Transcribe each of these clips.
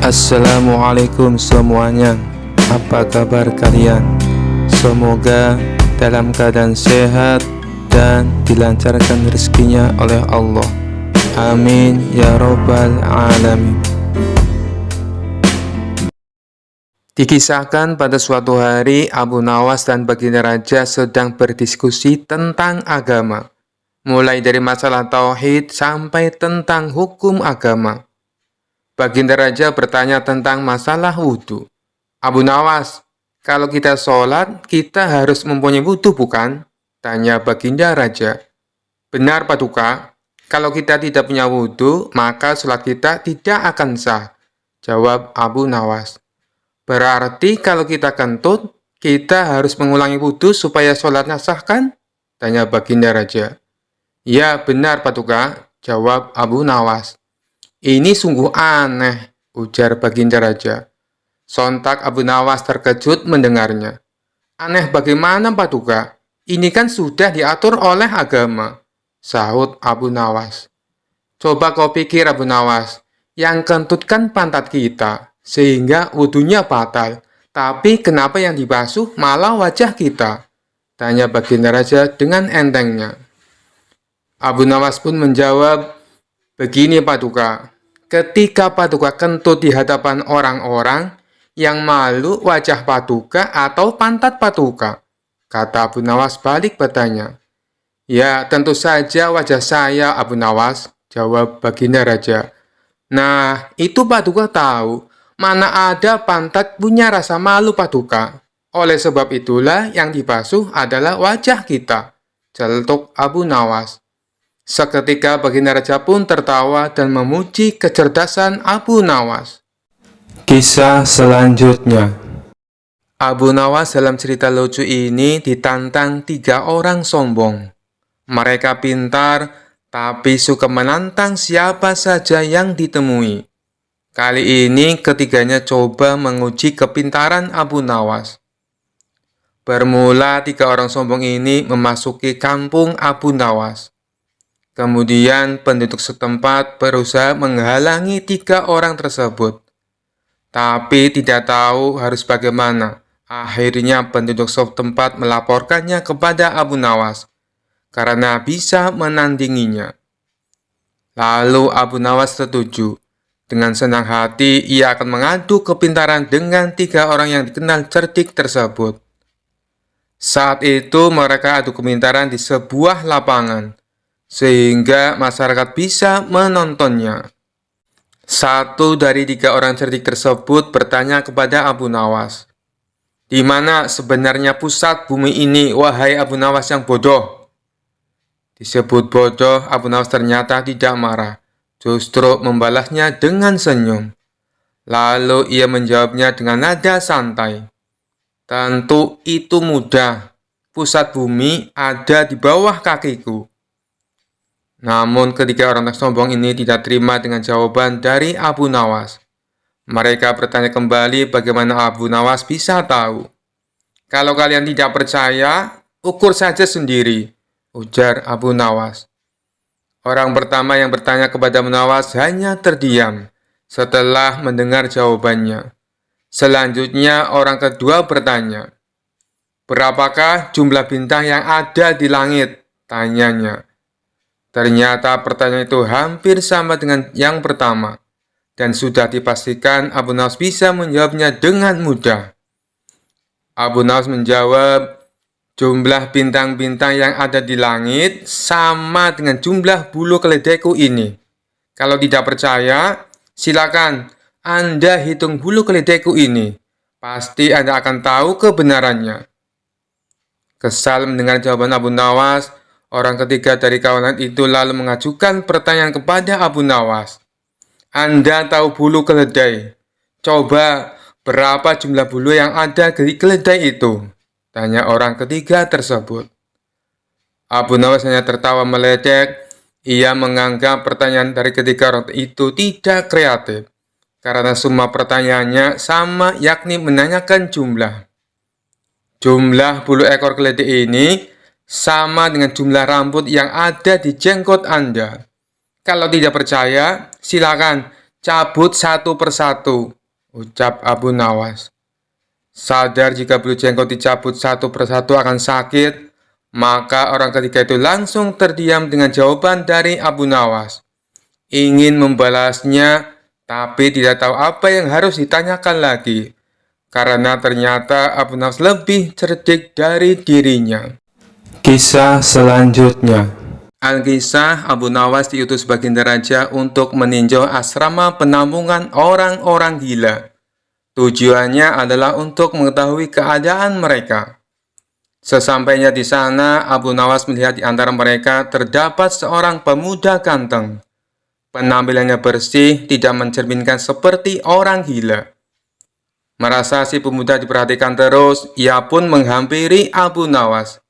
Assalamualaikum semuanya. Apa kabar kalian? Semoga dalam keadaan sehat dan dilancarkan rezekinya oleh Allah. Amin ya robbal alamin. Dikisahkan pada suatu hari Abu Nawas dan Baginda Raja sedang berdiskusi tentang agama, mulai dari masalah tauhid sampai tentang hukum agama. Baginda Raja bertanya tentang masalah wudhu. Abu Nawas, kalau kita sholat, kita harus mempunyai wudhu bukan? Tanya Baginda Raja. Benar Paduka, kalau kita tidak punya wudhu, maka sholat kita tidak akan sah. Jawab Abu Nawas. Berarti kalau kita kentut, kita harus mengulangi wudhu supaya sholatnya sah kan? Tanya Baginda Raja. Ya benar Paduka, jawab Abu Nawas. Ini sungguh aneh, ujar Baginda Raja. Sontak Abu Nawas terkejut mendengarnya. Aneh bagaimana Paduka? Ini kan sudah diatur oleh agama, sahut Abu Nawas. Coba kau pikir Abu Nawas, yang kentut kan pantat kita, sehingga wudhunya batal. Tapi kenapa yang dibasuh malah wajah kita? Tanya Baginda Raja dengan entengnya. Abu Nawas pun menjawab, begini Paduka, ketika Paduka kentut di hadapan orang-orang, yang malu wajah Paduka atau pantat Paduka? Kata Abu Nawas balik bertanya. Ya tentu saja wajah saya Abu Nawas, jawab Baginda Raja. Nah itu Paduka tahu, mana ada pantat punya rasa malu Paduka. Oleh sebab itulah yang dibasuh adalah wajah kita, celetuk Abu Nawas. Seketika Baginda Raja pun tertawa dan memuji kecerdasan Abu Nawas. Kisah selanjutnya. Abu Nawas dalam cerita lucu ini ditantang 3 orang sombong. Mereka pintar, tapi suka menantang siapa saja yang ditemui. Kali ini ketiganya coba menguji kepintaran Abu Nawas. Bermula 3 orang sombong ini memasuki kampung Abu Nawas. Kemudian penduduk setempat berusaha menghalangi 3 orang tersebut. Tapi tidak tahu harus bagaimana. Akhirnya penduduk setempat melaporkannya kepada Abu Nawas karena bisa menandinginya. Lalu Abu Nawas setuju. Dengan senang hati ia akan mengadu kepintaran dengan 3 orang yang dikenal cerdik tersebut. Saat itu mereka adu kepintaran di sebuah lapangan, sehingga masyarakat bisa menontonnya. Satu dari 3 orang cerdik tersebut bertanya kepada Abu Nawas, di mana sebenarnya pusat bumi ini, wahai Abu Nawas yang bodoh? Disebut bodoh, Abu Nawas ternyata tidak marah, justru membalasnya dengan senyum. Lalu ia menjawabnya dengan nada santai. Tentu itu mudah, pusat bumi ada di bawah kakiku. Namun ketiga orang sombong ini tidak terima dengan jawaban dari Abu Nawas. Mereka bertanya kembali bagaimana Abu Nawas bisa tahu. Kalau kalian tidak percaya, ukur saja sendiri, ujar Abu Nawas. Orang pertama yang bertanya kepada Abu Nawas hanya terdiam setelah mendengar jawabannya. Selanjutnya orang kedua bertanya, berapakah jumlah bintang yang ada di langit? Tanyanya. Ternyata pertanyaan itu hampir sama dengan yang pertama, dan sudah dipastikan Abu Nawas bisa menjawabnya dengan mudah. Abu Nawas menjawab, jumlah bintang-bintang yang ada di langit sama dengan jumlah bulu keledaiku ini. Kalau tidak percaya, silakan Anda hitung bulu keledaiku ini. Pasti Anda akan tahu kebenarannya. Kesal mendengar jawaban Abu Nawas, orang ketiga dari kawanan itu lalu mengajukan pertanyaan kepada Abu Nawas. Anda tahu bulu keledai? Coba berapa jumlah bulu yang ada di keledai itu? Tanya orang ketiga tersebut. Abu Nawas hanya tertawa meledek. Ia menganggap pertanyaan dari ketiga orang itu tidak kreatif, karena semua pertanyaannya sama, yakni menanyakan jumlah. Jumlah bulu ekor keledai ini sama dengan jumlah rambut yang ada di jenggot Anda. Kalau tidak percaya, silakan cabut satu persatu. ucap Abu Nawas. Sadar jika bulu jenggot dicabut satu persatu akan sakit, maka orang ketiga itu langsung terdiam dengan jawaban dari Abu Nawas. Ingin membalasnya, tapi tidak tahu apa yang harus ditanyakan lagi, karena ternyata Abu Nawas lebih cerdik dari dirinya. Kisah selanjutnya. Alkisah, Abu Nawas diutus baginda raja untuk meninjau asrama penampungan orang-orang gila. Tujuannya adalah untuk mengetahui keadaan mereka. Sesampainya di sana, Abu Nawas melihat di antara mereka terdapat seorang pemuda ganteng. Penampilannya bersih, tidak mencerminkan seperti orang gila. Merasa si pemuda diperhatikan terus, ia pun menghampiri Abu Nawas.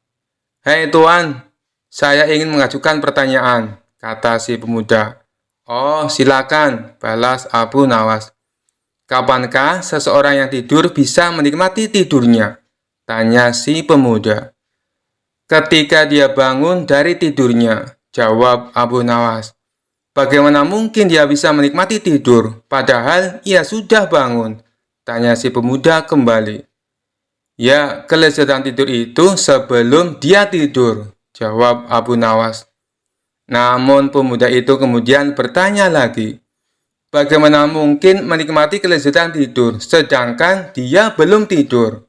"Hei Tuan, saya ingin mengajukan pertanyaan," kata si pemuda. "Oh, silakan," balas Abu Nawas. "Kapankah seseorang yang tidur bisa menikmati tidurnya?" tanya si pemuda. "Ketika dia bangun dari tidurnya," jawab Abu Nawas. "Bagaimana mungkin dia bisa menikmati tidur, padahal ia sudah bangun?" tanya si pemuda kembali. "Ya, kelezatan tidur itu sebelum dia tidur," jawab Abu Nawas. Namun pemuda itu kemudian bertanya lagi, "Bagaimana mungkin menikmati kelezatan tidur, sedangkan dia belum tidur?"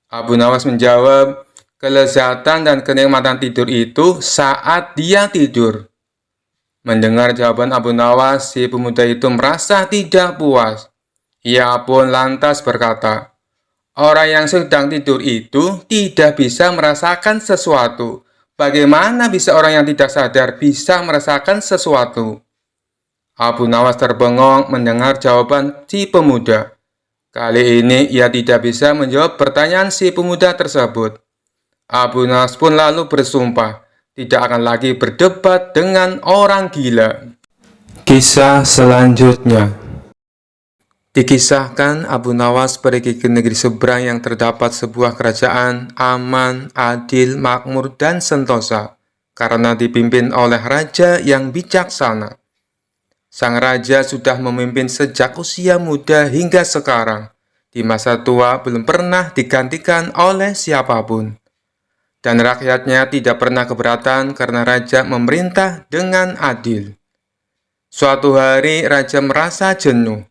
Abu Nawas menjawab, "Kelezatan dan kenikmatan tidur itu saat dia tidur." Mendengar jawaban Abu Nawas, si pemuda itu merasa tidak puas. Ia pun lantas berkata, "Orang yang sedang tidur itu tidak bisa merasakan sesuatu. Bagaimana bisa orang yang tidak sadar bisa merasakan sesuatu?" Abu Nawas terbengong mendengar jawaban si pemuda. Kali ini ia tidak bisa menjawab pertanyaan si pemuda tersebut. Abu Nawas pun lalu bersumpah tidak akan lagi berdebat dengan orang gila. Kisah selanjutnya. Dikisahkan Abu Nawas pergi ke negeri seberang yang terdapat sebuah kerajaan aman, adil, makmur, dan sentosa, karena dipimpin oleh raja yang bijaksana. Sang raja sudah memimpin sejak usia muda hingga sekarang. Di masa tua belum pernah digantikan oleh siapapun. Dan rakyatnya tidak pernah keberatan karena raja memerintah dengan adil. Suatu hari raja merasa jenuh.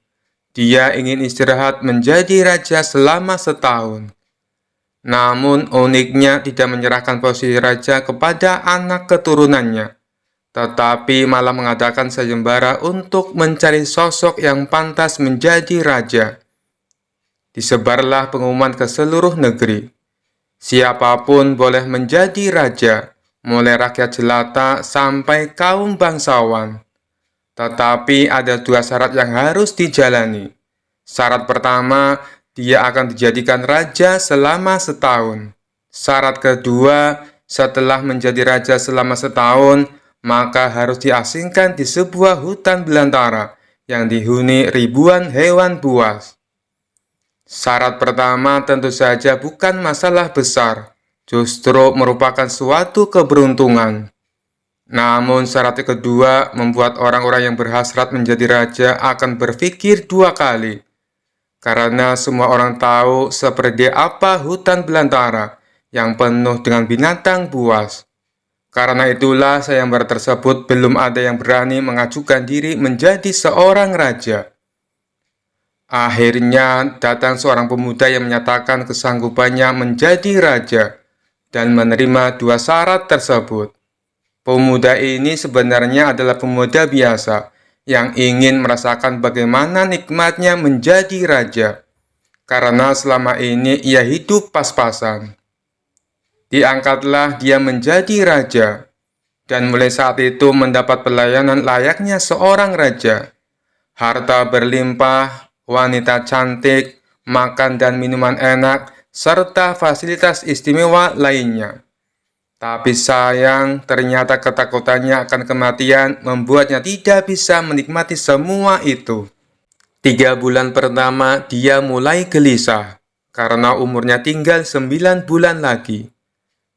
Dia ingin istirahat menjadi raja selama setahun. Namun uniknya tidak menyerahkan posisi raja kepada anak keturunannya, tetapi malah mengadakan sayembara untuk mencari sosok yang pantas menjadi raja. Disebarlah pengumuman ke seluruh negeri. Siapapun boleh menjadi raja, mulai rakyat jelata sampai kaum bangsawan. Tetapi ada dua syarat yang harus dijalani. Syarat pertama, dia akan dijadikan raja selama setahun. Syarat kedua, setelah menjadi raja selama setahun, maka harus diasingkan di sebuah hutan belantara yang dihuni ribuan hewan buas. Syarat pertama tentu saja bukan masalah besar, justru merupakan suatu keberuntungan. Namun syarat kedua membuat orang-orang yang berhasrat menjadi raja akan berpikir dua kali. Karena semua orang tahu seperti apa hutan belantara yang penuh dengan binatang buas. Karena itulah sayembara tersebut belum ada yang berani mengajukan diri menjadi seorang raja. Akhirnya datang seorang pemuda yang menyatakan kesanggupannya menjadi raja dan menerima dua syarat tersebut. Pemuda ini sebenarnya adalah pemuda biasa yang ingin merasakan bagaimana nikmatnya menjadi raja, karena selama ini ia hidup pas-pasan. Diangkatlah dia menjadi raja, dan mulai saat itu mendapat pelayanan layaknya seorang raja. Harta berlimpah, wanita cantik, makan dan minuman enak, serta fasilitas istimewa lainnya. Tapi sayang, ternyata ketakutannya akan kematian membuatnya tidak bisa menikmati semua itu. 3 bulan pertama, dia mulai gelisah, karena umurnya tinggal 9 bulan lagi.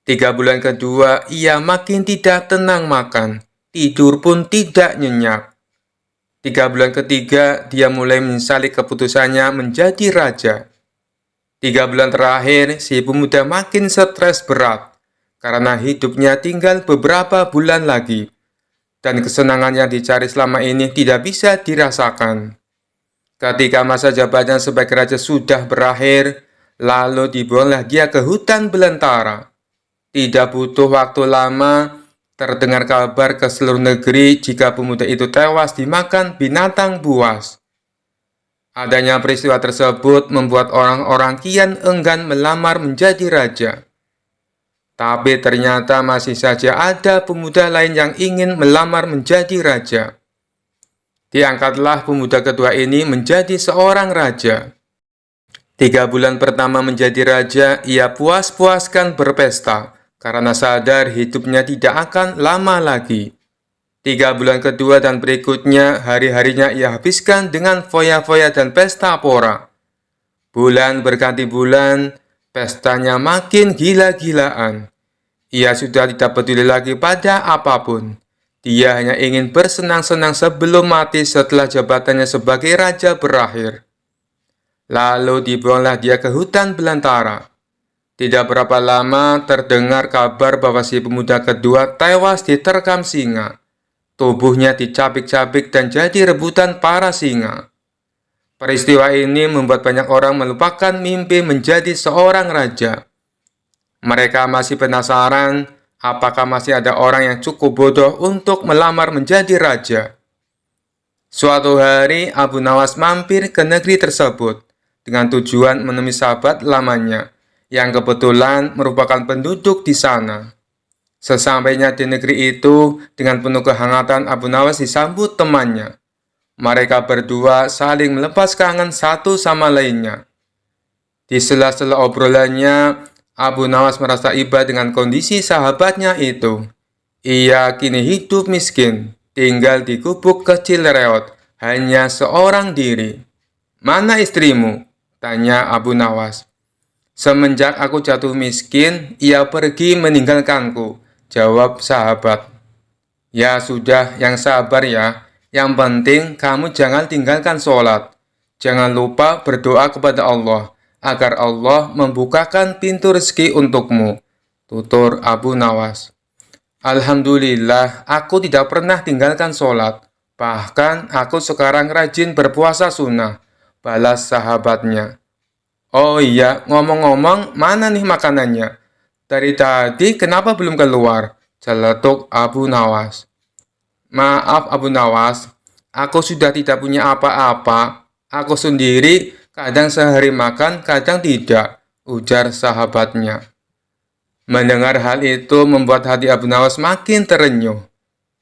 3 bulan kedua, ia makin tidak tenang makan, tidur pun tidak nyenyak. 3 bulan ketiga, dia mulai menyesali keputusannya menjadi raja. 3 bulan terakhir, si pemuda makin stres berat karena hidupnya tinggal beberapa bulan lagi, dan kesenangan yang dicari selama ini tidak bisa dirasakan. Ketika masa jabatannya sebagai raja sudah berakhir, lalu dibuanglah dia ke hutan belantara. Tidak butuh waktu lama, terdengar kabar ke seluruh negeri jika pemuda itu tewas dimakan binatang buas. Adanya peristiwa tersebut membuat orang-orang kian enggan melamar menjadi raja. Tapi ternyata masih saja ada pemuda lain yang ingin melamar menjadi raja. Diangkatlah pemuda kedua ini menjadi seorang raja. 3 bulan pertama menjadi raja, ia puas-puaskan berpesta karena sadar hidupnya tidak akan lama lagi. 3 bulan kedua dan berikutnya, hari-harinya ia habiskan dengan foya-foya dan pesta pora. Bulan berganti bulan, pestanya makin gila-gilaan. Ia sudah tidak peduli lagi pada apapun. Dia hanya ingin bersenang-senang sebelum mati setelah jabatannya sebagai raja berakhir. Lalu dibuanglah dia ke hutan belantara. Tidak berapa lama terdengar kabar bahwa si pemuda kedua tewas diterkam singa. Tubuhnya dicabik-cabik dan jadi rebutan para singa. Peristiwa ini membuat banyak orang melupakan mimpi menjadi seorang raja. Mereka masih penasaran apakah masih ada orang yang cukup bodoh untuk melamar menjadi raja. Suatu hari, Abu Nawas mampir ke negeri tersebut dengan tujuan menemui sahabat lamanya yang kebetulan merupakan penduduk di sana. Sesampainya di negeri itu, dengan penuh kehangatan Abu Nawas disambut temannya. Mereka berdua saling melepas kangen satu sama lainnya. Di sela-sela obrolannya, Abu Nawas merasa iba dengan kondisi sahabatnya itu. Ia kini hidup miskin, tinggal di gubuk kecil reot, hanya seorang diri. "Mana istrimu?" tanya Abu Nawas. "Semenjak aku jatuh miskin, ia pergi meninggalkanku," jawab sahabat. "Ya sudah, yang sabar ya. Yang penting kamu jangan tinggalkan sholat. Jangan lupa berdoa kepada Allah agar Allah membukakan pintu rezeki untukmu," tutur Abu Nawas. "Alhamdulillah, aku tidak pernah tinggalkan sholat. Bahkan aku sekarang rajin berpuasa sunnah," balas sahabatnya. "Oh iya, ngomong-ngomong, mana nih makanannya? Dari tadi kenapa belum keluar?" celetuk Abu Nawas. "Maaf Abu Nawas, aku sudah tidak punya apa-apa. Aku sendiri kadang sehari makan, kadang tidak," ujar sahabatnya. Mendengar hal itu membuat hati Abu Nawas makin terenyuh.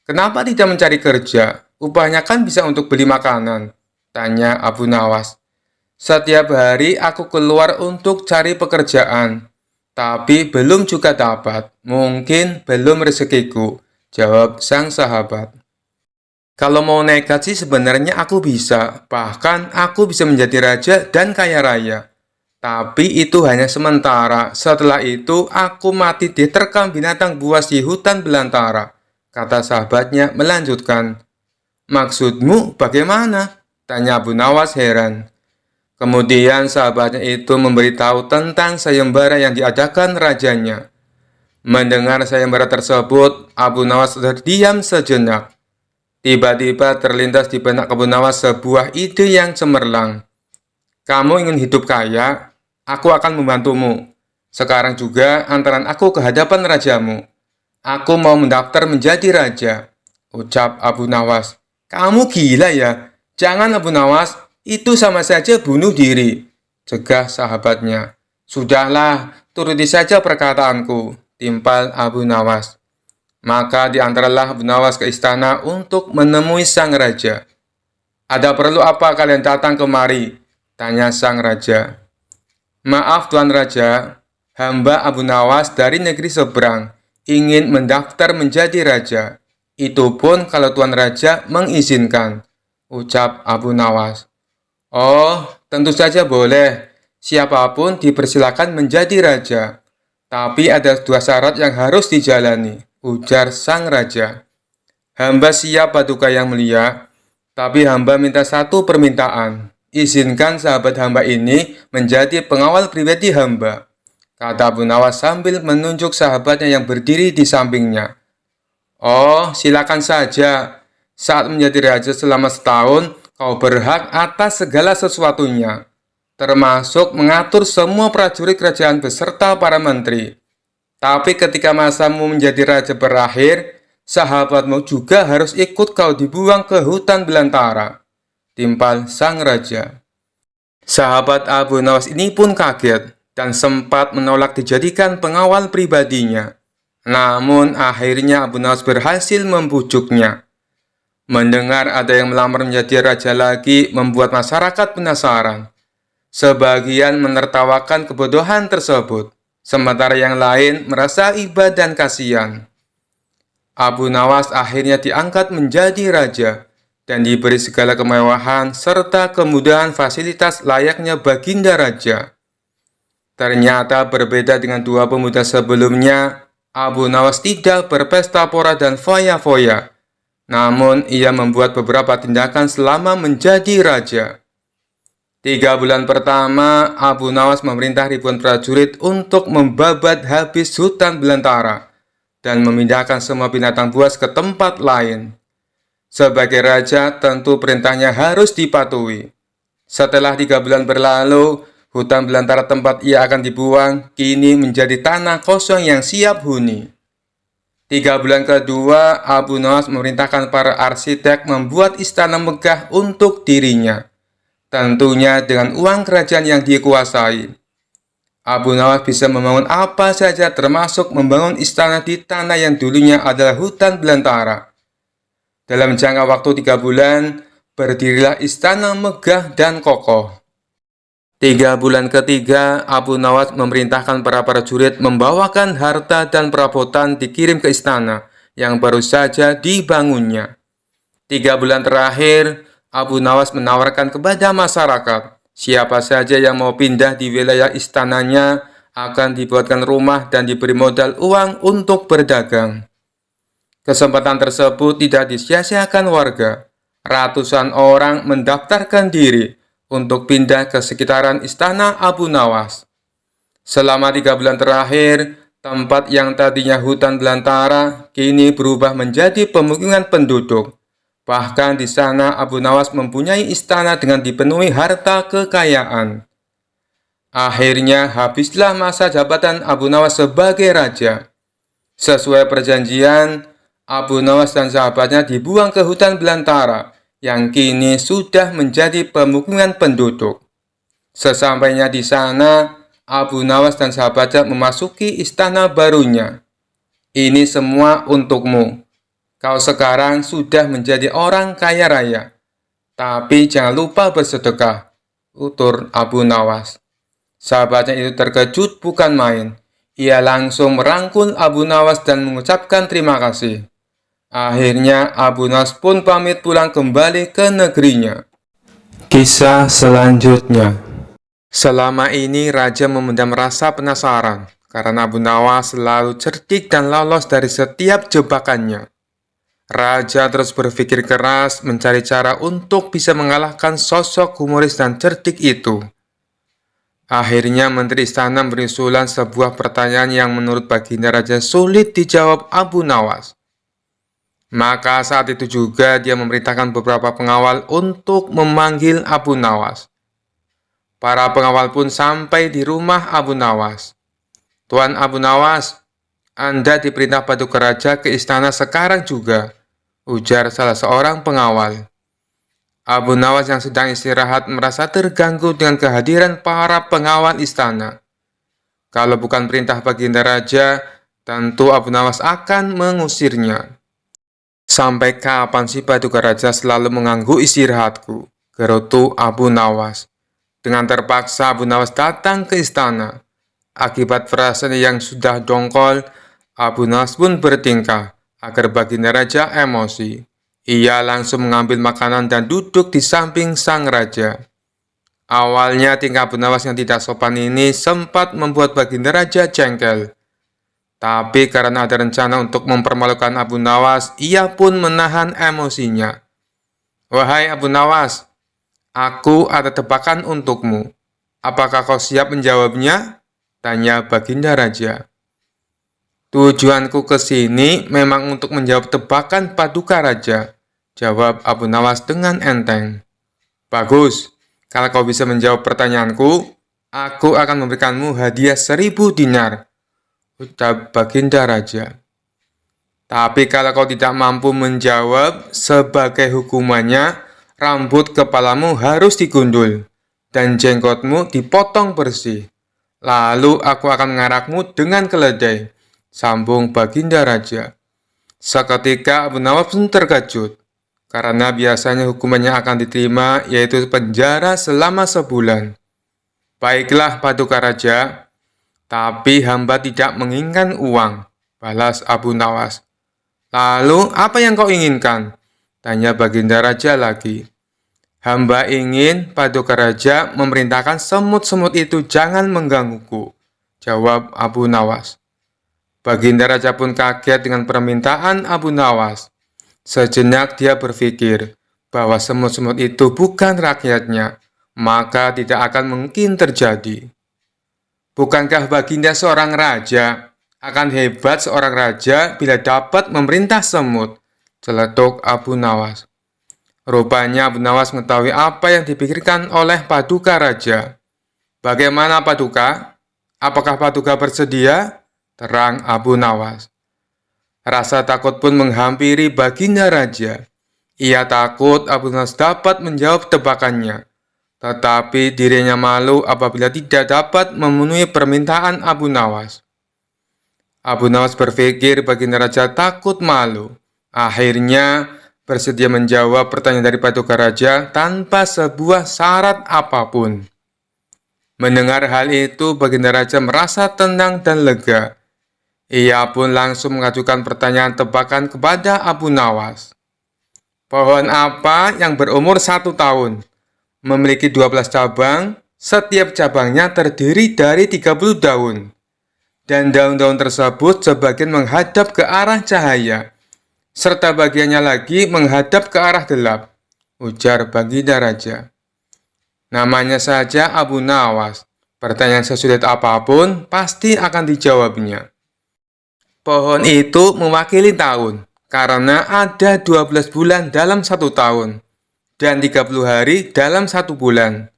"Kenapa tidak mencari kerja? Upahnya kan bisa untuk beli makanan," tanya Abu Nawas. "Setiap hari aku keluar untuk cari pekerjaan, tapi belum juga dapat. Mungkin belum rezekiku," jawab sang sahabat. "Kalau mau nekat sih sebenarnya aku bisa. Bahkan aku bisa menjadi raja dan kaya raya. Tapi itu hanya sementara. Setelah itu aku mati diterkam binatang buas di hutan belantara," kata sahabatnya melanjutkan. "Maksudmu bagaimana?" tanya Abu Nawas heran. Kemudian sahabatnya itu memberitahu tentang sayembara yang diadakan rajanya. Mendengar sayembara tersebut, Abu Nawas terdiam sejenak. Tiba-tiba terlintas di benak Abu Nawas sebuah ide yang cemerlang. "Kamu ingin hidup kaya? Aku akan membantumu. Sekarang juga antaran aku ke hadapan rajamu. Aku mau mendaftar menjadi raja," ucap Abu Nawas. "Kamu gila ya? Jangan Abu Nawas, itu sama saja bunuh diri," cegah sahabatnya. "Sudahlah, turuti saja perkataanku," timpal Abu Nawas. Maka diantarlah Abu Nawas ke istana untuk menemui sang raja. "Ada perlu apa kalian datang kemari?" tanya sang raja. "Maaf Tuan Raja, hamba Abu Nawas dari negeri seberang ingin mendaftar menjadi raja. Itu pun kalau Tuan Raja mengizinkan," ucap Abu Nawas. "Oh, tentu saja boleh. Siapapun dipersilakan menjadi raja. Tapi ada 2 syarat yang harus dijalani," ujar sang raja. "Hamba siap Paduka yang mulia, Tapi hamba minta satu permintaan. Izinkan sahabat hamba ini menjadi pengawal pribadi hamba, kata Abu Nawas sambil menunjuk sahabatnya yang berdiri di sampingnya. Oh, silakan saja. Saat menjadi raja selama setahun, kau berhak atas segala sesuatunya, termasuk mengatur semua prajurit kerajaan beserta para menteri. Tapi ketika masamu menjadi raja berakhir, sahabatmu juga harus ikut kau dibuang ke hutan belantara, timpal sang raja. Sahabat Abu Nawas ini pun kaget dan sempat menolak dijadikan pengawal pribadinya. Namun akhirnya Abu Nawas berhasil membujuknya. Mendengar ada yang melamar menjadi raja lagi membuat masyarakat penasaran. Sebagian menertawakan kebodohan tersebut, sementara yang lain merasa iba dan kasihan. Abu Nawas akhirnya diangkat menjadi raja dan diberi segala kemewahan serta kemudahan fasilitas layaknya baginda raja. Ternyata berbeda dengan dua pemuda sebelumnya, Abu Nawas tidak berpesta pora dan foya-foya. Namun, ia membuat beberapa tindakan selama menjadi raja. 3 bulan pertama, Abu Nawas memerintah ribuan prajurit untuk membabat habis hutan belantara dan memindahkan semua binatang buas ke tempat lain. Sebagai raja, tentu perintahnya harus dipatuhi. Setelah 3 bulan berlalu, hutan belantara tempat ia akan dibuang kini menjadi tanah kosong yang siap huni. 3 bulan kedua, Abu Nawas memerintahkan para arsitek membuat istana megah untuk dirinya, tentunya dengan uang kerajaan yang dikuasai. Abu Nawas bisa membangun apa saja termasuk membangun istana di tanah yang dulunya adalah hutan belantara. Dalam jangka waktu 3 bulan, berdirilah istana megah dan kokoh. 3 bulan ketiga, Abu Nawas memerintahkan para prajurit membawakan harta dan perabotan dikirim ke istana yang baru saja dibangunnya. 3 bulan terakhir, Abu Nawas menawarkan kepada masyarakat, siapa saja yang mau pindah di wilayah istananya akan dibuatkan rumah dan diberi modal uang untuk berdagang. Kesempatan tersebut tidak disia-siakan warga. Ratusan orang mendaftarkan diri untuk pindah ke sekitaran istana Abu Nawas. Selama 3 bulan terakhir, tempat yang tadinya hutan belantara kini berubah menjadi pemukiman penduduk. Bahkan di sana Abu Nawas mempunyai istana dengan dipenuhi harta kekayaan. Akhirnya habislah masa jabatan Abu Nawas sebagai raja. Sesuai perjanjian, Abu Nawas dan sahabatnya dibuang ke hutan belantara yang kini sudah menjadi pemukiman penduduk. Sesampainya di sana, Abu Nawas dan sahabatnya memasuki istana barunya. Ini semua untukmu. Kau sekarang sudah menjadi orang kaya raya. Tapi jangan lupa bersedekah, utur Abu Nawas. Sahabatnya itu terkejut bukan main. Ia langsung merangkul Abu Nawas dan mengucapkan terima kasih. Akhirnya Abu Nawas pun pamit pulang kembali ke negerinya. Kisah selanjutnya. Selama ini raja memendam rasa penasaran karena Abu Nawas selalu cerdik dan lolos dari setiap jebakannya. Raja terus berpikir keras mencari cara untuk bisa mengalahkan sosok humoris dan cerdik itu. Akhirnya Menteri Istana memberi usulan sebuah pertanyaan yang menurut baginda raja sulit dijawab Abu Nawas. Maka saat itu juga dia memerintahkan beberapa pengawal untuk memanggil Abu Nawas. Para pengawal pun sampai di rumah Abu Nawas. Tuan Abu Nawas, Anda diperintah paduka raja ke istana sekarang juga, ujar salah seorang pengawal. Abu Nawas yang sedang istirahat merasa terganggu dengan kehadiran para pengawal istana. Kalau bukan perintah baginda raja, tentu Abu Nawas akan mengusirnya. Sampai kapan sih paduka raja selalu mengganggu istirahatku? Gerutu Abu Nawas. Dengan terpaksa Abu Nawas datang ke istana. Akibat perasaan yang sudah dongkol, Abu Nawas pun bertingkah agar baginda raja emosi. Ia langsung mengambil makanan dan duduk di samping sang raja. Awalnya tingkah Abu Nawas yang tidak sopan ini sempat membuat baginda raja jengkel. Tapi karena ada rencana untuk mempermalukan Abu Nawas, ia pun menahan emosinya. Wahai Abu Nawas, aku ada tebakan untukmu. Apakah kau siap menjawabnya? Tanya Baginda Raja. Tujuanku ke sini memang untuk menjawab tebakan Paduka Raja, jawab Abu Nawas dengan enteng. Bagus, kalau kau bisa menjawab pertanyaanku, aku akan memberikanmu hadiah 1000 dinar, ucap Baginda Raja. Tapi kalau kau tidak mampu menjawab, sebagai hukumannya, rambut kepalamu harus digundul, dan jenggotmu dipotong bersih. Lalu aku akan mengarakmu dengan keledai, sambung Baginda Raja. Seketika Abu Nawas pun terkejut, karena biasanya hukumannya akan diterima yaitu penjara selama sebulan. Baiklah Paduka Raja, tapi hamba tidak menginginkan uang, balas Abu Nawas. Lalu apa yang kau inginkan? Tanya Baginda Raja lagi. Hamba ingin Paduka Raja memerintahkan semut-semut itu jangan menggangguku, jawab Abu Nawas. Baginda Raja pun kaget dengan permintaan Abu Nawas. Sejenak dia berpikir bahwa semut-semut itu bukan rakyatnya, maka tidak akan mungkin terjadi. Bukankah Baginda seorang raja? Akan hebat seorang raja bila dapat memerintah semut, celetuk Abu Nawas. Rupanya Abu Nawas mengetahui apa yang dipikirkan oleh Paduka Raja. Bagaimana Paduka? Apakah Paduka bersedia? Terang Abu Nawas. Rasa takut pun menghampiri Baginda Raja. Ia takut Abu Nawas dapat menjawab tebakannya. Tetapi dirinya malu apabila tidak dapat memenuhi permintaan Abu Nawas. Abu Nawas berpikir Baginda Raja takut malu. Akhirnya bersedia menjawab pertanyaan dari Paduka Raja tanpa sebuah syarat apapun. Mendengar hal itu, Baginda Raja merasa tenang dan lega. Ia pun langsung mengajukan pertanyaan tebakan kepada Abu Nawas. Pohon apa yang berumur 1 tahun, memiliki 12 cabang, setiap cabangnya terdiri dari 30 daun, dan daun-daun tersebut sebagian menghadap ke arah cahaya, serta bagiannya lagi menghadap ke arah gelap, ujar Baginda Raja. Namanya saja Abu Nawas, pertanyaan sesulit apapun pasti akan dijawabnya. Pohon itu mewakili tahun, karena ada 12 bulan dalam 1 tahun, dan 30 hari dalam 1 bulan,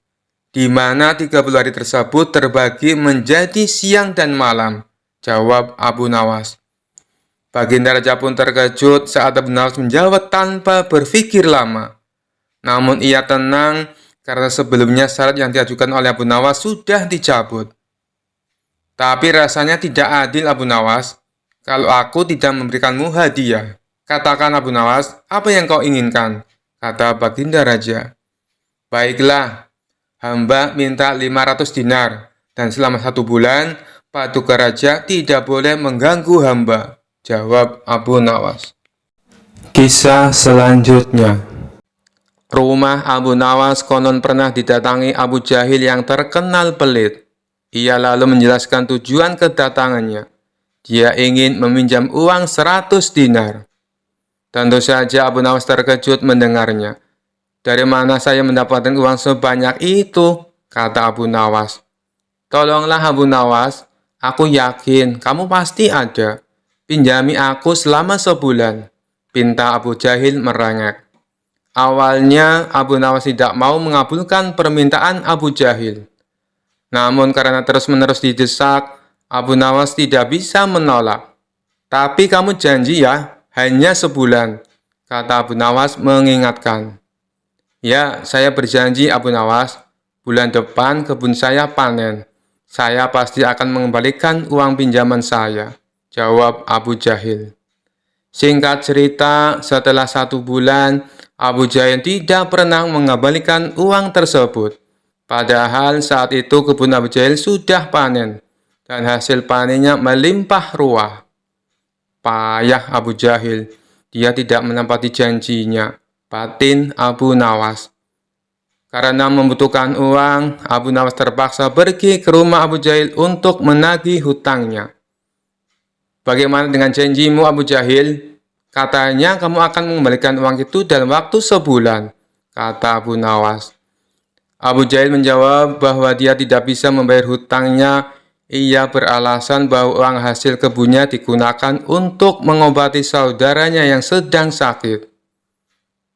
di mana 30 hari tersebut terbagi menjadi siang dan malam, jawab Abu Nawas. Baginda Raja pun terkejut saat Abu Nawas menjawab tanpa berpikir lama. Namun ia tenang karena sebelumnya syarat yang diajukan oleh Abu Nawas sudah dicabut. Tapi rasanya tidak adil Abu Nawas, kalau aku tidak memberikanmu hadiah. Katakan Abu Nawas, apa yang kau inginkan? Kata Baginda Raja. Baiklah, hamba minta 500 dinar, dan selama 1 bulan, Paduka Raja tidak boleh mengganggu hamba, jawab Abu Nawas. Kisah selanjutnya. Rumah Abu Nawas konon pernah didatangi Abu Jahil yang terkenal pelit. Ia lalu menjelaskan tujuan kedatangannya. Dia ingin meminjam uang 100 dinar. Tentu saja Abu Nawas terkejut mendengarnya. Dari mana saya mendapatkan uang sebanyak itu? Kata Abu Nawas. Tolonglah Abu Nawas, aku yakin kamu pasti ada. Pinjami aku selama sebulan, pinta Abu Jahil merengek. Awalnya Abu Nawas tidak mau mengabulkan permintaan Abu Jahil. Namun karena terus-menerus didesak, Abu Nawas tidak bisa menolak. Tapi kamu janji ya, hanya sebulan, kata Abu Nawas mengingatkan. Ya, saya berjanji Abu Nawas, bulan depan kebun saya panen. Saya pasti akan mengembalikan uang pinjaman saya, jawab Abu Jahil. Singkat cerita, setelah 1 bulan, Abu Jahil tidak pernah mengembalikan uang tersebut. Padahal saat itu kebun Abu Jahil sudah panen, dan hasil panennya melimpah ruah. Payah Abu Jahil, dia tidak menepati janjinya, batin Abu Nawas. Karena membutuhkan uang, Abu Nawas terpaksa pergi ke rumah Abu Jahil untuk menagih hutangnya. Bagaimana dengan janjimu Abu Jahil? Katanya kamu akan mengembalikan uang itu dalam waktu sebulan. kata Abu Nawas. Abu Jahil menjawab bahwa dia tidak bisa membayar hutangnya. Ia beralasan bahwa uang hasil kebunnya digunakan untuk mengobati saudaranya yang sedang sakit.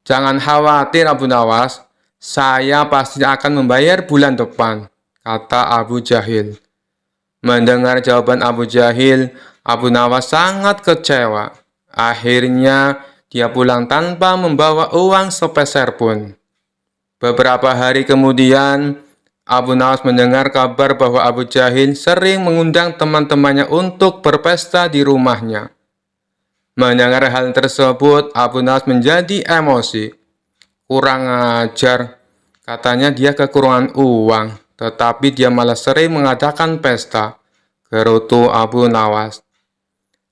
Jangan khawatir Abu Nawas, saya pasti akan membayar bulan depan, kata Abu Jahil. Mendengar jawaban Abu Jahil, Abu Nawas sangat kecewa. Akhirnya, dia pulang tanpa membawa uang sepeser pun. Beberapa hari kemudian, Abu Nawas mendengar kabar bahwa Abu Jahil sering mengundang teman-temannya untuk berpesta di rumahnya. Mendengar hal tersebut, Abu Nawas menjadi emosi. Kurang ajar, katanya dia kekurangan uang, tetapi dia malah sering mengadakan pesta, gerutu Abu Nawas.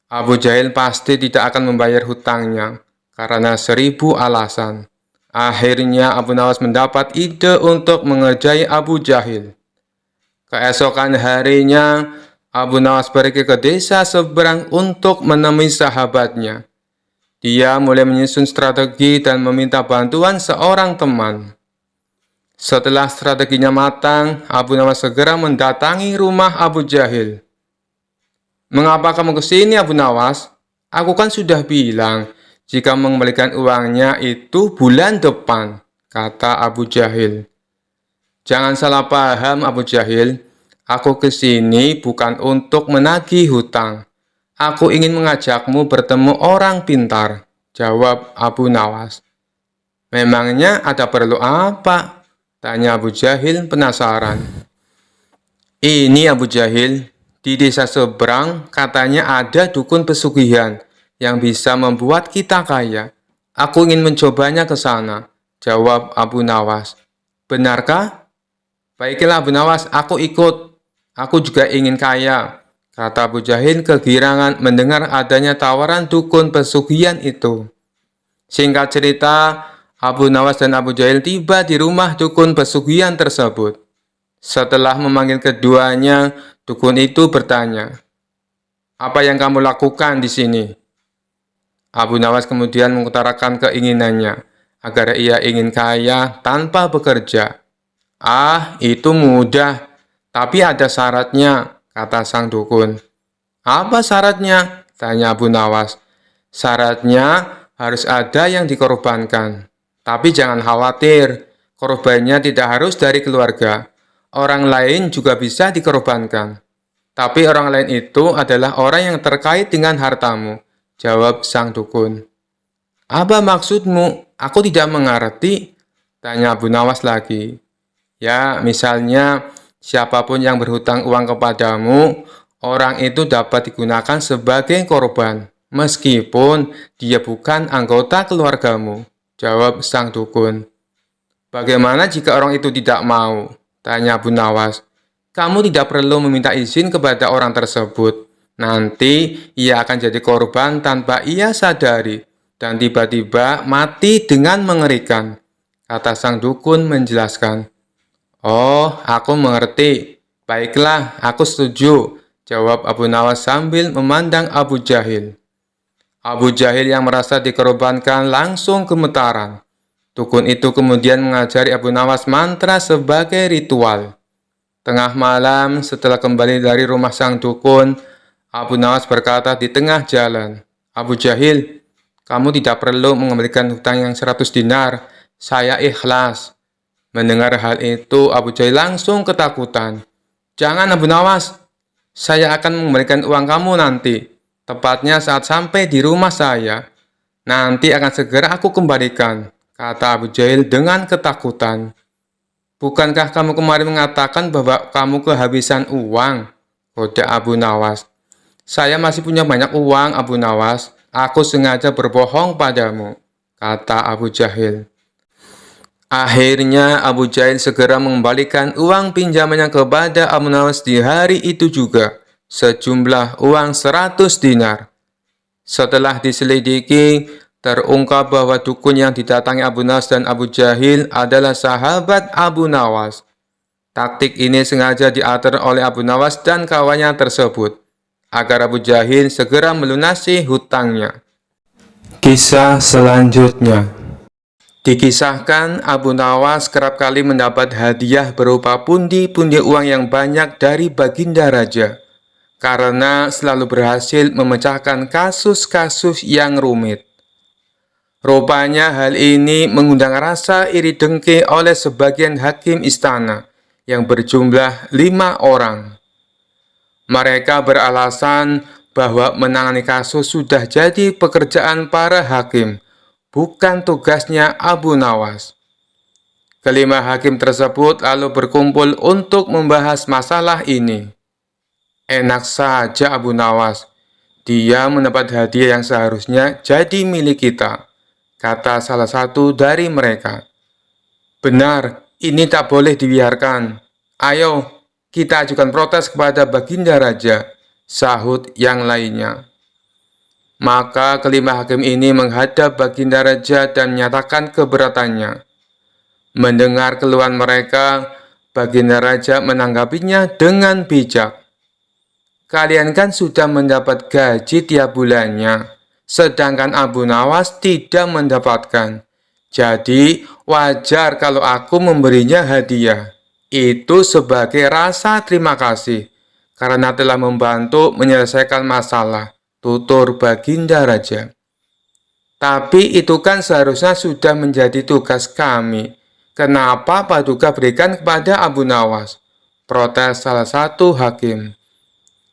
Abu Jahil pasti tidak akan membayar hutangnya, karena 1000 alasan. Akhirnya Abu Nawas mendapat ide untuk mengerjai Abu Jahil. Keesokan harinya, Abu Nawas pergi ke desa seberang untuk menemui sahabatnya. Dia mulai menyusun strategi dan meminta bantuan seorang teman. Setelah strateginya matang, Abu Nawas segera mendatangi rumah Abu Jahil. "Mengapa kamu ke sini, Abu Nawas? Aku kan sudah bilang, jika mengembalikan uangnya itu bulan depan," kata Abu Jahil. "Jangan salah paham, Abu Jahil. Aku ke sini bukan untuk menagih hutang. Aku ingin mengajakmu bertemu orang pintar," jawab Abu Nawas. "Memangnya ada perlu apa?" tanya Abu Jahil penasaran. "Ini Abu Jahil, di desa seberang katanya ada dukun pesugihan yang bisa membuat kita kaya. Aku ingin mencobanya ke sana," jawab Abu Nawas. "Benarkah? Baiklah Abu Nawas, aku ikut. Aku juga ingin kaya," kata Abu Jahil kegirangan mendengar adanya tawaran dukun pesugihan itu. Singkat cerita, Abu Nawas dan Abu Jahil tiba di rumah dukun pesugihan tersebut. Setelah memanggil keduanya, dukun itu bertanya, "Apa yang kamu lakukan di sini?" Abu Nawas kemudian mengutarakan keinginannya agar ia ingin kaya tanpa bekerja. "Ah, itu mudah, tapi ada syaratnya," kata sang dukun. "Apa syaratnya?" tanya Abu Nawas. "Syaratnya harus ada yang dikorbankan. Tapi jangan khawatir, korbannya tidak harus dari keluarga. Orang lain juga bisa dikorbankan. Tapi orang lain itu adalah orang yang terkait dengan hartamu," jawab sang dukun. "Apa maksudmu? Aku tidak mengerti," tanya Abu Nawas lagi. "Ya, misalnya siapapun yang berhutang uang kepadamu, orang itu dapat digunakan sebagai korban, meskipun dia bukan anggota keluargamu," jawab sang dukun. "Bagaimana jika orang itu tidak mau?" tanya Abu Nawas. "Kamu tidak perlu meminta izin kepada orang tersebut. Nanti ia akan jadi korban tanpa ia sadari, dan tiba-tiba mati dengan mengerikan," kata sang dukun menjelaskan. "Oh, aku mengerti. Baiklah, aku setuju," jawab Abu Nawas sambil memandang Abu Jahil. Abu Jahil yang merasa dikorbankan langsung gemetaran. Dukun itu kemudian mengajari Abu Nawas mantra sebagai ritual. Tengah malam, setelah kembali dari rumah sang dukun, Abu Nawas berkata di tengah jalan, "Abu Jahil, kamu tidak perlu mengembalikan hutang yang 100 dinar. Saya ikhlas." Mendengar hal itu, Abu Jahil langsung ketakutan. "Jangan Abu Nawas, saya akan mengembalikan uang kamu nanti. Tepatnya saat sampai di rumah saya. Nanti akan segera aku kembalikan," kata Abu Jahil dengan ketakutan. "Bukankah kamu kemarin mengatakan bahwa kamu kehabisan uang?" goda Abu Nawas. "Saya masih punya banyak uang, Abu Nawas. Aku sengaja berbohong padamu," kata Abu Jahil. Akhirnya Abu Jahil segera mengembalikan uang pinjamannya kepada Abu Nawas di hari itu juga, sejumlah uang 100 dinar. Setelah diselidiki, terungkap bahwa dukun yang didatangi Abu Nawas dan Abu Jahil adalah sahabat Abu Nawas. Taktik ini sengaja diatur oleh Abu Nawas dan kawannya tersebut, agar Abu Jahil segera melunasi hutangnya. Kisah selanjutnya. Dikisahkan Abu Nawas kerap kali mendapat hadiah berupa pundi-pundi uang yang banyak dari Baginda Raja, karena selalu berhasil memecahkan kasus-kasus yang rumit. Rupanya hal ini mengundang rasa iri dengki oleh sebagian hakim istana yang berjumlah 5 orang. Mereka beralasan bahwa menangani kasus sudah jadi pekerjaan para hakim, bukan tugasnya Abu Nawas. Kelima hakim tersebut lalu berkumpul untuk membahas masalah ini. Enak saja Abu Nawas, dia mendapat hadiah yang seharusnya jadi milik kita, kata salah satu dari mereka. Benar, ini tak boleh dibiarkan. Ayo, kita ajukan protes kepada Baginda Raja, sahut yang lainnya. Maka kelima hakim ini menghadap Baginda Raja dan menyatakan keberatannya. Mendengar keluhan mereka, Baginda Raja menanggapinya dengan bijak. Kalian kan sudah mendapat gaji tiap bulannya, sedangkan Abu Nawas tidak mendapatkan. Jadi, wajar kalau aku memberinya hadiah. Itu sebagai rasa terima kasih, karena telah membantu menyelesaikan masalah, tutur Baginda Raja. Tapi itu kan seharusnya sudah menjadi tugas kami. Kenapa Paduka berikan kepada Abu Nawas? Protes salah satu hakim.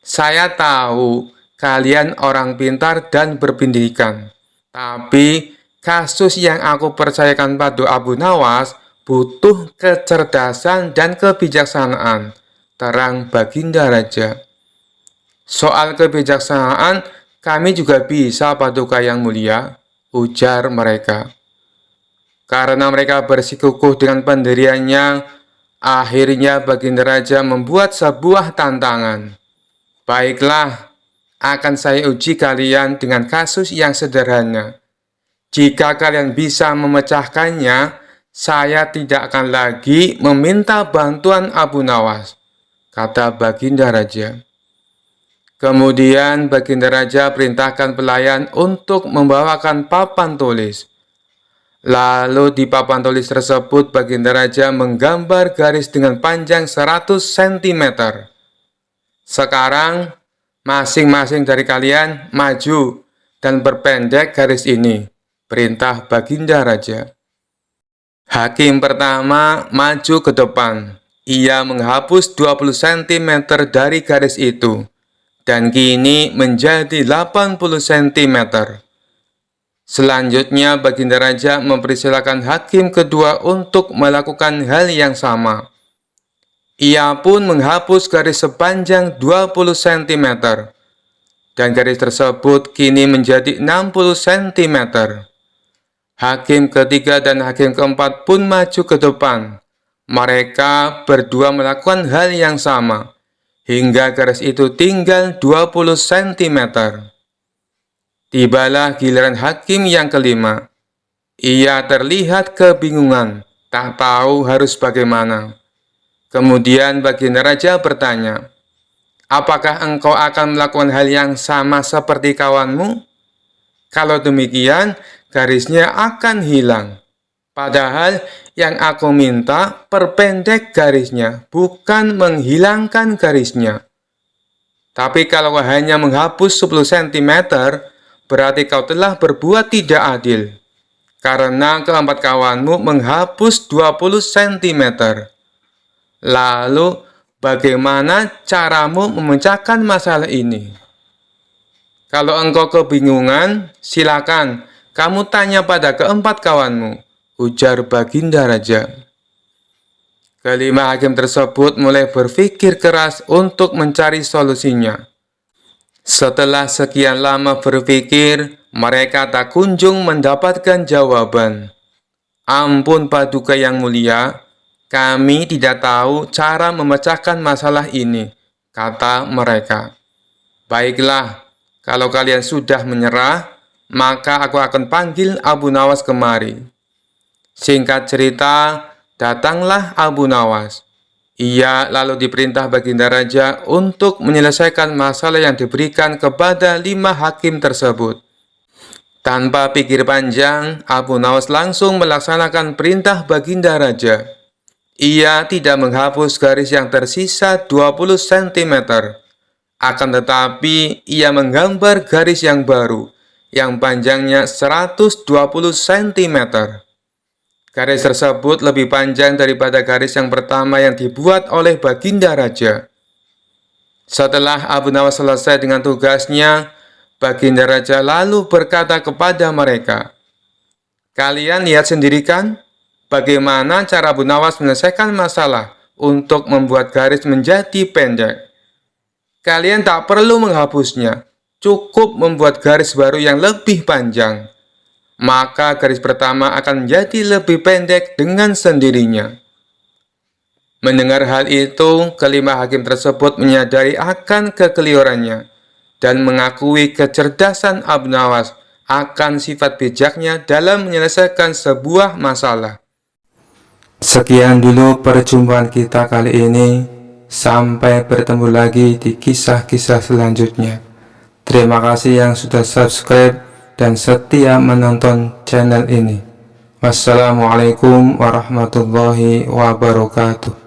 Saya tahu kalian orang pintar dan berpendidikan, tapi kasus yang aku percayakan pada Abu Nawas butuh kecerdasan dan kebijaksanaan, terang Baginda Raja. Soal kebijaksanaan, kami juga bisa, Paduka yang mulia, ujar mereka. Karena mereka bersikukuh dengan pendiriannya, akhirnya Baginda Raja membuat sebuah tantangan. Baiklah, akan saya uji kalian dengan kasus yang sederhana. Jika kalian bisa memecahkannya, saya tidak akan lagi meminta bantuan Abu Nawas, kata Baginda Raja. Kemudian Baginda Raja perintahkan pelayan untuk membawakan papan tulis. Lalu di papan tulis tersebut Baginda Raja menggambar garis dengan panjang 100 cm. Sekarang, masing-masing dari kalian maju dan perpendek garis ini, perintah Baginda Raja. Hakim pertama maju ke depan. Ia menghapus 20 cm dari garis itu, dan kini menjadi 80 cm. Selanjutnya, Baginda Raja mempersilakan hakim kedua untuk melakukan hal yang sama. Ia pun menghapus garis sepanjang 20 cm, dan garis tersebut kini menjadi 60 cm. Hakim ketiga dan hakim keempat pun maju ke depan. Mereka berdua melakukan hal yang sama, hingga garis itu tinggal 20 cm. Tibalah giliran hakim yang kelima. Ia terlihat kebingungan, tak tahu harus bagaimana. Kemudian Baginda Raja bertanya, apakah engkau akan melakukan hal yang sama seperti kawanmu? Kalau demikian, garisnya akan hilang. Padahal yang aku minta perpendek garisnya, bukan menghilangkan garisnya. Tapi kalau hanya menghapus 10 cm, berarti kau telah berbuat tidak adil. Karena keempat kawanmu menghapus 20 cm. Lalu, bagaimana caramu memecahkan masalah ini? Kalau engkau kebingungan, silakan kamu tanya pada keempat kawanmu, ujar Baginda Raja. Kelima hakim tersebut mulai berpikir keras untuk mencari solusinya. Setelah sekian lama berpikir, mereka tak kunjung mendapatkan jawaban. Ampun Paduka yang mulia, kami tidak tahu cara memecahkan masalah ini, kata mereka. Baiklah, kalau kalian sudah menyerah, maka aku akan panggil Abu Nawas kemari. Singkat cerita, datanglah Abu Nawas. Ia lalu diperintah Baginda Raja untuk menyelesaikan masalah yang diberikan kepada 5 hakim tersebut. Tanpa pikir panjang, Abu Nawas langsung melaksanakan perintah Baginda Raja. Ia tidak menghapus garis yang tersisa 20 cm. Akan tetapi, ia menggambar garis yang baru, yang panjangnya 120 cm. Garis tersebut lebih panjang daripada garis yang pertama yang dibuat oleh Baginda Raja. Setelah Abu Nawas selesai dengan tugasnya, Baginda Raja lalu berkata kepada mereka, "Kalian lihat sendiri kan, bagaimana cara Abu Nawas menyelesaikan masalah untuk membuat garis menjadi pendek. Kalian tak perlu menghapusnya, cukup membuat garis baru yang lebih panjang. Maka garis pertama akan menjadi lebih pendek dengan sendirinya." Mendengar hal itu, kelima hakim tersebut menyadari akan kekeliruannya dan mengakui kecerdasan Abu Nawas akan sifat bijaknya dalam menyelesaikan sebuah masalah. Sekian dulu perjumpaan kita kali ini. Sampai bertemu lagi di kisah-kisah selanjutnya. Terima kasih yang sudah subscribe dan setia menonton channel ini. Wassalamualaikum warahmatullahi wabarakatuh.